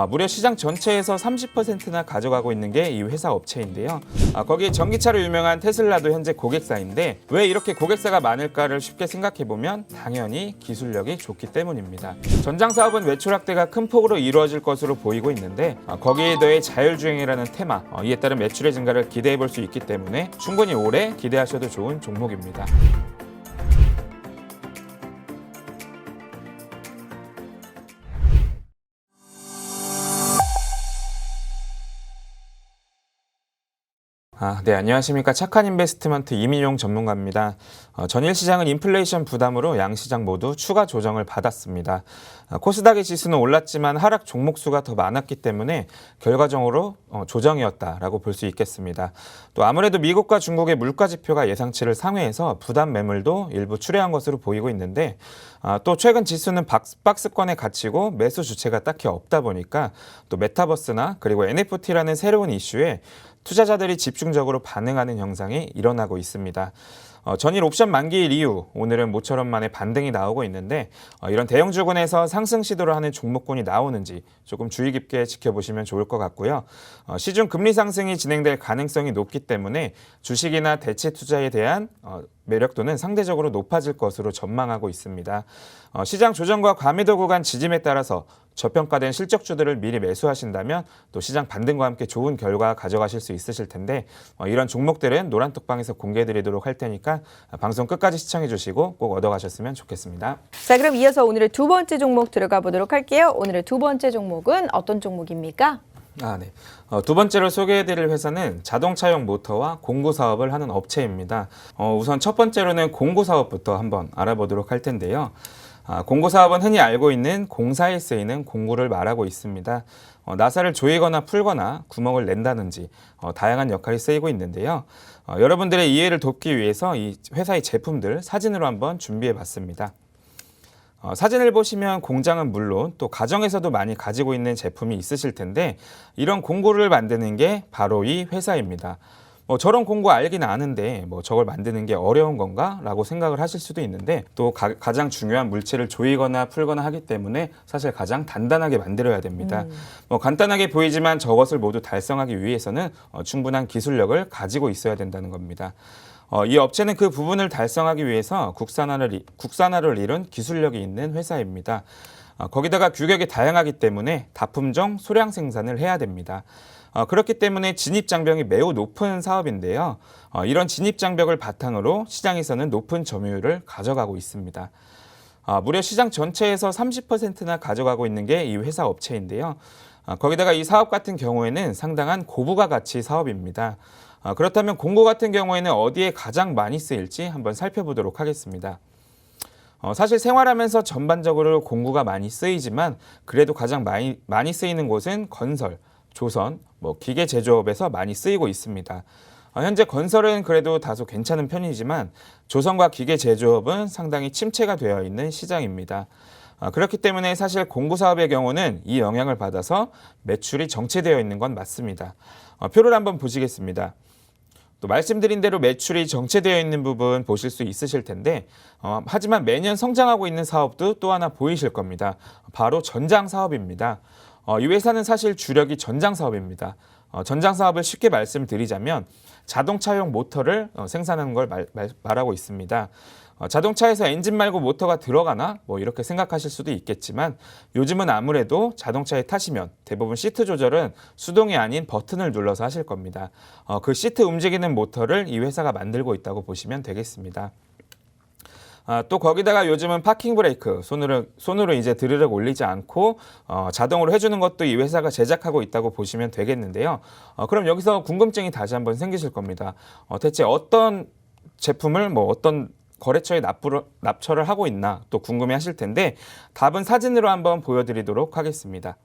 무려 시장 전체에서 30%나 가져가고 있는 게 이 회사 업체인데요. 거기에 전기차로 유명한 테슬라도 현재 고객사인데 왜 이렇게 고객사가 많을까를 쉽게 생각해보면 당연히 기술력이 좋기 때문입니다. 전장 사업은 매출 확대가 큰 폭으로 이루어질 것으로 보이고 있는데 거기에 더해 자율주행이라는 테마, 이에 따른 매출의 증가를 기대해볼 수 있기 때문에 충분히 오래 기대하셔도 좋은 종목입니다. 네, 안녕하십니까. 착한 인베스트먼트 이민용 전문가입니다. 전일 시장은 인플레이션 부담으로 양시장 모두 추가 조정을 받았습니다. 코스닥의 지수는 올랐지만 하락 종목 수가 더 많았기 때문에 결과적으로 조정이었다라고 볼 수 있겠습니다. 또 아무래도 미국과 중국의 물가 지표가 예상치를 상회해서 부담 매물도 일부 출회한 것으로 보이고 있는데 또 최근 지수는 박스권에 갇히고 매수 주체가 딱히 없다 보니까 또 메타버스나 그리고 NFT라는 새로운 이슈에 투자자들이 집중적으로 반응하는 현상이 일어나고 있습니다. 전일 옵션 만기일 이후 오늘은 모처럼 만에 반등이 나오고 있는데 이런 대형주군에서 상승 시도를 하는 종목군이 나오는지 조금 주의 깊게 지켜보시면 좋을 것 같고요. 시중 금리 상승이 진행될 가능성이 높기 때문에 주식이나 대체 투자에 대한 매력도는 상대적으로 높아질 것으로 전망하고 있습니다. 시장 조정과 과매도 구간 지짐에 따라서 저평가된 실적주들을 미리 매수하신다면 또 시장 반등과 함께 좋은 결과 가져가실 수 있으실 텐데 이런 종목들은 노란톡방에서 공개해드리도록 할 테니까 방송 끝까지 시청해 주시고 꼭 얻어가셨으면 좋겠습니다. 자, 그럼 이어서 오늘의 두 번째 종목 들어가 보도록 할게요. 오늘의 두 번째 종목은 어떤 종목입니까? 네. 두 번째로 소개해드릴 회사는 자동차용 모터와 공구 사업을 하는 업체입니다. 우선 첫 번째로는 공구 사업부터 한번 알아보도록 할 텐데요. 공구 사업은 흔히 알고 있는 공사에 쓰이는 공구를 말하고 있습니다. 나사를 조이거나 풀거나 구멍을 낸다든지 다양한 역할이 쓰이고 있는데요. 여러분들의 이해를 돕기 위해서 이 회사의 제품들 사진으로 한번 준비해 봤습니다. 사진을 보시면 공장은 물론 또 가정에서도 많이 가지고 있는 제품이 있으실 텐데 이런 공구를 만드는 게 바로 이 회사입니다. 저런 공구 알긴 아는데 저걸 만드는 게 어려운 건가? 라고 생각을 하실 수도 있는데 또 가장 중요한 물체를 조이거나 풀거나 하기 때문에 사실 가장 단단하게 만들어야 됩니다. 간단하게 보이지만 저것을 모두 달성하기 위해서는 충분한 기술력을 가지고 있어야 된다는 겁니다. 이 업체는 그 부분을 달성하기 위해서 국산화를 이룬 기술력이 있는 회사입니다. 거기다가 규격이 다양하기 때문에 다품종 소량 생산을 해야 됩니다. 그렇기 때문에 진입장벽이 매우 높은 사업인데요. 이런 진입장벽을 바탕으로 시장에서는 높은 점유율을 가져가고 있습니다. 무려 시장 전체에서 30%나 가져가고 있는 게 이 회사 업체인데요. 거기다가 이 사업 같은 경우에는 상당한 고부가 가치 사업입니다. 그렇다면 공구 같은 경우에는 어디에 가장 많이 쓰일지 한번 살펴보도록 하겠습니다. 사실 생활하면서 전반적으로 공구가 많이 쓰이지만 그래도 가장 많이 쓰이는 곳은 건설, 조선, 기계 제조업에서 많이 쓰이고 있습니다. 현재 건설은 그래도 다소 괜찮은 편이지만 조선과 기계 제조업은 상당히 침체가 되어 있는 시장입니다. 그렇기 때문에 사실 공구 사업의 경우는 이 영향을 받아서 매출이 정체되어 있는 건 맞습니다. 표를 한번 보시겠습니다. 또 말씀드린 대로 매출이 정체되어 있는 부분 보실 수 있으실 텐데 하지만 매년 성장하고 있는 사업도 또 하나 보이실 겁니다. 바로 전장 사업입니다. 이 회사는 사실 주력이 전장 사업입니다. 전장 사업을 쉽게 말씀드리자면 자동차용 모터를 생산하는 걸 말하고 있습니다. 자동차에서 엔진 말고 모터가 들어가나? 이렇게 생각하실 수도 있겠지만 요즘은 아무래도 자동차에 타시면 대부분 시트 조절은 수동이 아닌 버튼을 눌러서 하실 겁니다. 그 시트 움직이는 모터를 이 회사가 만들고 있다고 보시면 되겠습니다. 또 거기다가 요즘은 파킹 브레이크 손으로 이제 드르륵 올리지 않고 자동으로 해주는 것도 이 회사가 제작하고 있다고 보시면 되겠는데요. 그럼 여기서 궁금증이 다시 한번 생기실 겁니다. 대체 어떤 제품을 어떤 거래처에 납처를 하고 있나 또 궁금해 하실 텐데 답은 사진으로 한번 보여드리도록 하겠습니다.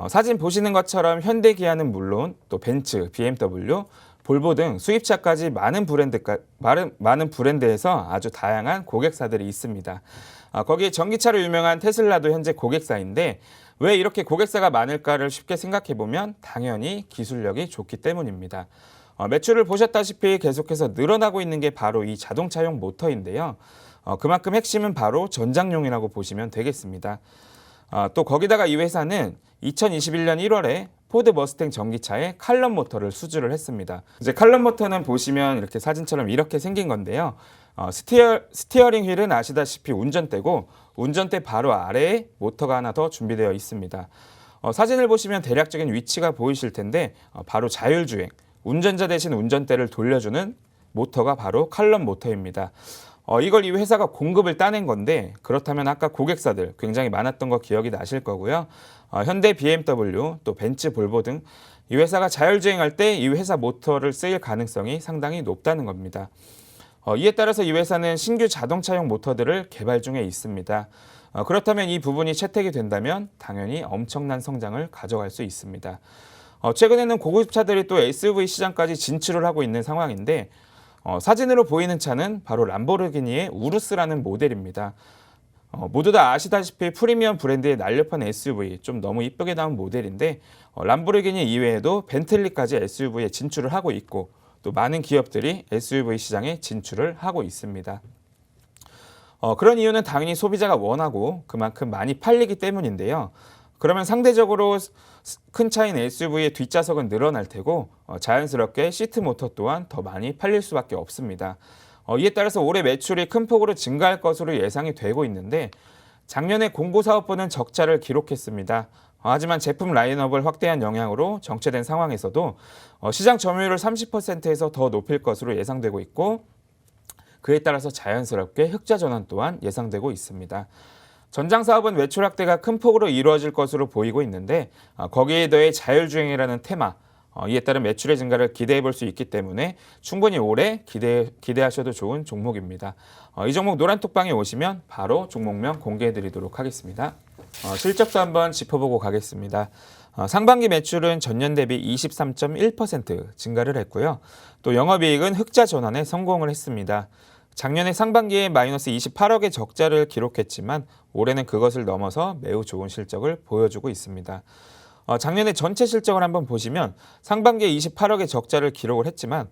사진 보시는 것처럼 현대 기아는 물론 또 벤츠, BMW, 볼보 등 수입차까지 많은 브랜드에서 아주 다양한 고객사들이 있습니다. 거기에 전기차로 유명한 테슬라도 현재 고객사인데 왜 이렇게 고객사가 많을까를 쉽게 생각해보면 당연히 기술력이 좋기 때문입니다. 매출을 보셨다시피 계속해서 늘어나고 있는 게 바로 이 자동차용 모터인데요. 그만큼 핵심은 바로 전장용이라고 보시면 되겠습니다. 또 거기다가 이 회사는 2021년 1월에 포드 머스탱 전기차에 칼럼 모터를 수주를 했습니다. 이제 칼럼 모터는 보시면 이렇게 사진처럼 이렇게 생긴 건데요. 스티어링 휠은 아시다시피 운전대고 운전대 바로 아래에 모터가 하나 더 준비되어 있습니다. 사진을 보시면 대략적인 위치가 보이실 텐데 바로 자율주행, 운전자 대신 운전대를 돌려주는 모터가 바로 칼럼 모터입니다. 이걸 이 회사가 공급을 따낸 건데 그렇다면 아까 고객사들 굉장히 많았던 거 기억이 나실 거고요. 현대 BMW, 또 벤츠, 볼보 등 이 회사가 자율주행할 때 이 회사 모터를 쓰일 가능성이 상당히 높다는 겁니다. 이에 따라서 이 회사는 신규 자동차용 모터들을 개발 중에 있습니다. 그렇다면 이 부분이 채택이 된다면 당연히 엄청난 성장을 가져갈 수 있습니다. 최근에는 고급차들이 또 SUV 시장까지 진출을 하고 있는 상황인데 사진으로 보이는 차는 바로 람보르기니의 우루스라는 모델입니다. 모두 다 아시다시피 프리미엄 브랜드의 날렵한 SUV, 좀 너무 이쁘게 나온 모델인데 람보르기니 이외에도 벤틀리까지 SUV에 진출을 하고 있고 또 많은 기업들이 SUV 시장에 진출을 하고 있습니다. 그런 이유는 당연히 소비자가 원하고 그만큼 많이 팔리기 때문인데요. 그러면 상대적으로 큰 차인 SUV의 뒷좌석은 늘어날 테고 자연스럽게 시트 모터 또한 더 많이 팔릴 수밖에 없습니다. 이에 따라서 올해 매출이 큰 폭으로 증가할 것으로 예상이 되고 있는데 작년에 공고사업부는 적자를 기록했습니다. 하지만 제품 라인업을 확대한 영향으로 정체된 상황에서도 시장 점유율을 30%에서 더 높일 것으로 예상되고 있고 그에 따라서 자연스럽게 흑자 전환 또한 예상되고 있습니다. 전장 사업은 매출 확대가 큰 폭으로 이루어질 것으로 보이고 있는데 거기에 더해 자율주행이라는 테마, 이에 따른 매출의 증가를 기대해 볼 수 있기 때문에 충분히 올해 기대하셔도 좋은 종목입니다. 이 종목 노란톡방에 오시면 바로 종목명 공개해 드리도록 하겠습니다. 실적도 한번 짚어보고 가겠습니다. 상반기 매출은 전년 대비 23.1% 증가를 했고요. 또 영업이익은 흑자 전환에 성공을 했습니다. 작년에 상반기에 마이너스 28억의 적자를 기록했지만 올해는 그것을 넘어서 매우 좋은 실적을 보여주고 있습니다. 작년에 전체 실적을 한번 보시면 상반기에 28억의 적자를 기록을 했지만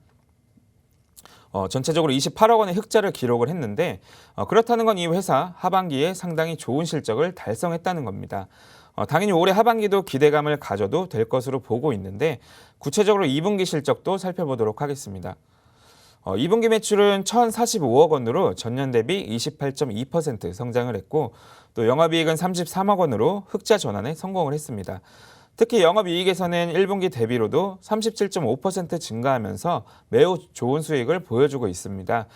전체적으로 28억 원의 흑자를 기록을 했는데 그렇다는 건 이 회사 하반기에 상당히 좋은 실적을 달성했다는 겁니다. 당연히 올해 하반기도 기대감을 가져도 될 것으로 보고 있는데 구체적으로 2분기 실적도 살펴보도록 하겠습니다. 2분기 매출은 1,045억 원으로 전년 대비 28.2% 성장을 했고 또 영업이익은 33억 원으로 흑자 전환에 성공을 했습니다. 특히 영업이익에서는 1분기 대비로도 37.5% 증가하면서 매우 좋은 수익을 보여주고 있습니다.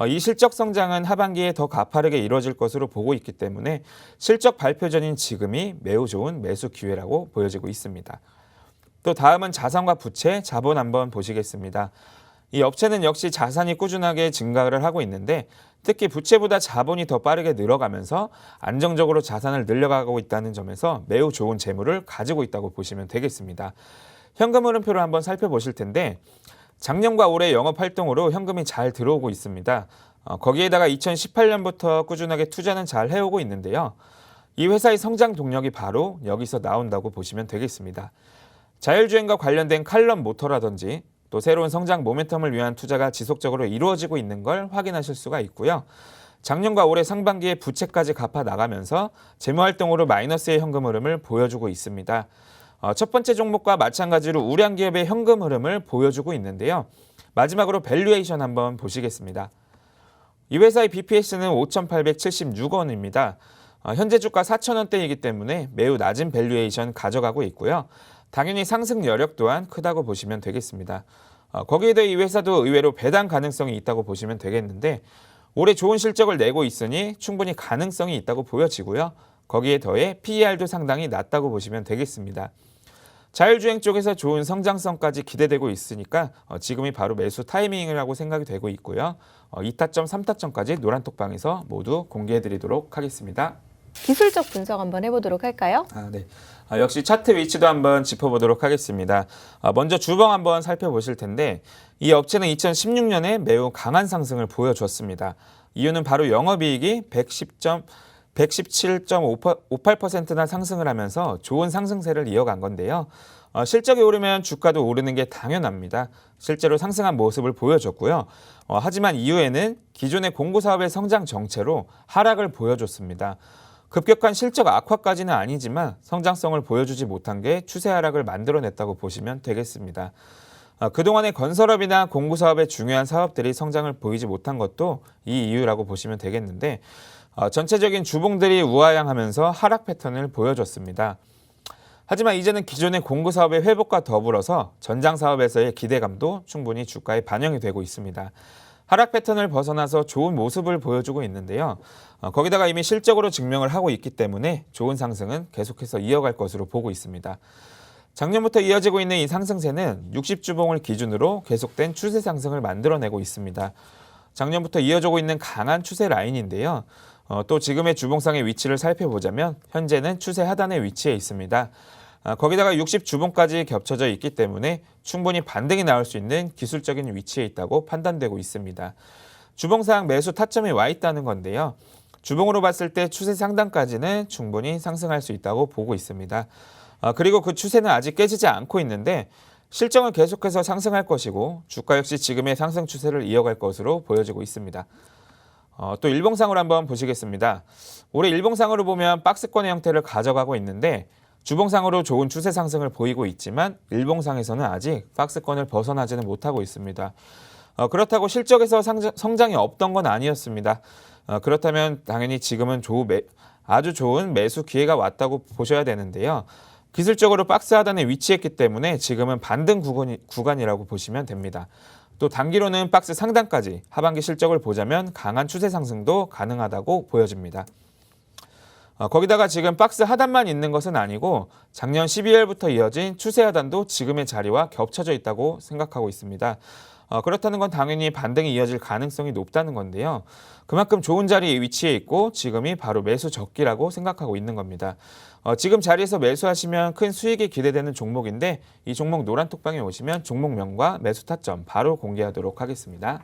이 실적 성장은 하반기에 더 가파르게 이루어질 것으로 보고 있기 때문에 실적 발표 전인 지금이 매우 좋은 매수 기회라고 보여지고 있습니다. 또 다음은 자산과 부채, 자본 한번 보시겠습니다. 이 업체는 역시 자산이 꾸준하게 증가를 하고 있는데 특히 부채보다 자본이 더 빠르게 늘어가면서 안정적으로 자산을 늘려가고 있다는 점에서 매우 좋은 재물을 가지고 있다고 보시면 되겠습니다. 현금 흐름표를 한번 살펴보실 텐데 작년과 올해 영업활동으로 현금이 잘 들어오고 있습니다. 거기에다가 2018년부터 꾸준하게 투자는 잘 해오고 있는데요. 이 회사의 성장 동력이 바로 여기서 나온다고 보시면 되겠습니다. 자율주행과 관련된 칼럼 모터라든지 또 새로운 성장 모멘텀을 위한 투자가 지속적으로 이루어지고 있는 걸 확인하실 수가 있고요. 작년과 올해 상반기에 부채까지 갚아 나가면서 재무활동으로 마이너스의 현금 흐름을 보여주고 있습니다. 첫 번째 종목과 마찬가지로 우량 기업의 현금 흐름을 보여주고 있는데요. 마지막으로 밸류에이션 한번 보시겠습니다. 이 회사의 BPS는 5,876 원입니다. 현재 주가 4,000원대이기 때문에 매우 낮은 밸류에이션 가져가고 있고요. 당연히 상승 여력 또한 크다고 보시면 되겠습니다. 거기에 더해 이 회사도 의외로 배당 가능성이 있다고 보시면 되겠는데 올해 좋은 실적을 내고 있으니 충분히 가능성이 있다고 보여지고요. 거기에 더해 PER도 상당히 낮다고 보시면 되겠습니다. 자율주행 쪽에서 좋은 성장성까지 기대되고 있으니까 지금이 바로 매수 타이밍이라고 생각이 되고 있고요. 2타점, 3타점까지 노란톡방에서 모두 공개해드리도록 하겠습니다. 기술적 분석 한번 해보도록 할까요? 네. 역시 차트 위치도 한번 짚어보도록 하겠습니다. 먼저 주봉 한번 살펴보실 텐데 이 업체는 2016년에 매우 강한 상승을 보여줬습니다. 이유는 바로 영업이익이 117.58%나 상승을 하면서 좋은 상승세를 이어간 건데요. 실적이 오르면 주가도 오르는 게 당연합니다. 실제로 상승한 모습을 보여줬고요. 하지만 이후에는 기존의 공고사업의 성장 정체로 하락을 보여줬습니다. 급격한 실적 악화까지는 아니지만 성장성을 보여주지 못한 게 추세 하락을 만들어냈다고 보시면 되겠습니다. 그동안의 건설업이나 공구사업의 중요한 사업들이 성장을 보이지 못한 것도 이 이유라고 보시면 되겠는데 전체적인 주봉들이 우하향하면서 하락 패턴을 보여줬습니다. 하지만 이제는 기존의 공구사업의 회복과 더불어서 전장사업에서의 기대감도 충분히 주가에 반영이 되고 있습니다. 하락 패턴을 벗어나서 좋은 모습을 보여주고 있는데요. 거기다가 이미 실적으로 증명을 하고 있기 때문에 좋은 상승은 계속해서 이어갈 것으로 보고 있습니다. 작년부터 이어지고 있는 이 상승세는 60주봉을 기준으로 계속된 추세 상승을 만들어내고 있습니다. 작년부터 이어지고 있는 강한 추세 라인인데요. 또 지금의 주봉상의 위치를 살펴보자면 현재는 추세 하단에 위치해 있습니다. 거기다가 60주봉까지 겹쳐져 있기 때문에 충분히 반등이 나올 수 있는 기술적인 위치에 있다고 판단되고 있습니다. 주봉상 매수 타점이 와 있다는 건데요. 주봉으로 봤을 때 추세 상단까지는 충분히 상승할 수 있다고 보고 있습니다. 그리고 그 추세는 아직 깨지지 않고 있는데 실적은 계속해서 상승할 것이고 주가 역시 지금의 상승 추세를 이어갈 것으로 보여지고 있습니다. 또 일봉상으로 한번 보시겠습니다. 올해 일봉상으로 보면 박스권의 형태를 가져가고 있는데 주봉상으로 좋은 추세 상승을 보이고 있지만 일봉상에서는 아직 박스권을 벗어나지는 못하고 있습니다. 그렇다고 실적에서 성장이 없던 건 아니었습니다. 그렇다면 당연히 지금은 아주 좋은 매수 기회가 왔다고 보셔야 되는데요. 기술적으로 박스 하단에 위치했기 때문에 지금은 반등 구간이라고 보시면 됩니다. 또 단기로는 박스 상단까지 하반기 실적을 보자면 강한 추세 상승도 가능하다고 보여집니다. 거기다가 지금 박스 하단만 있는 것은 아니고 작년 12월부터 이어진 추세 하단도 지금의 자리와 겹쳐져 있다고 생각하고 있습니다. 그렇다는 건 당연히 반등이 이어질 가능성이 높다는 건데요. 그만큼 좋은 자리에 위치해 있고 지금이 바로 매수 적기라고 생각하고 있는 겁니다. 지금 자리에서 매수하시면 큰 수익이 기대되는 종목인데 이 종목 노란 톡방에 오시면 종목명과 매수 타점 바로 공개하도록 하겠습니다.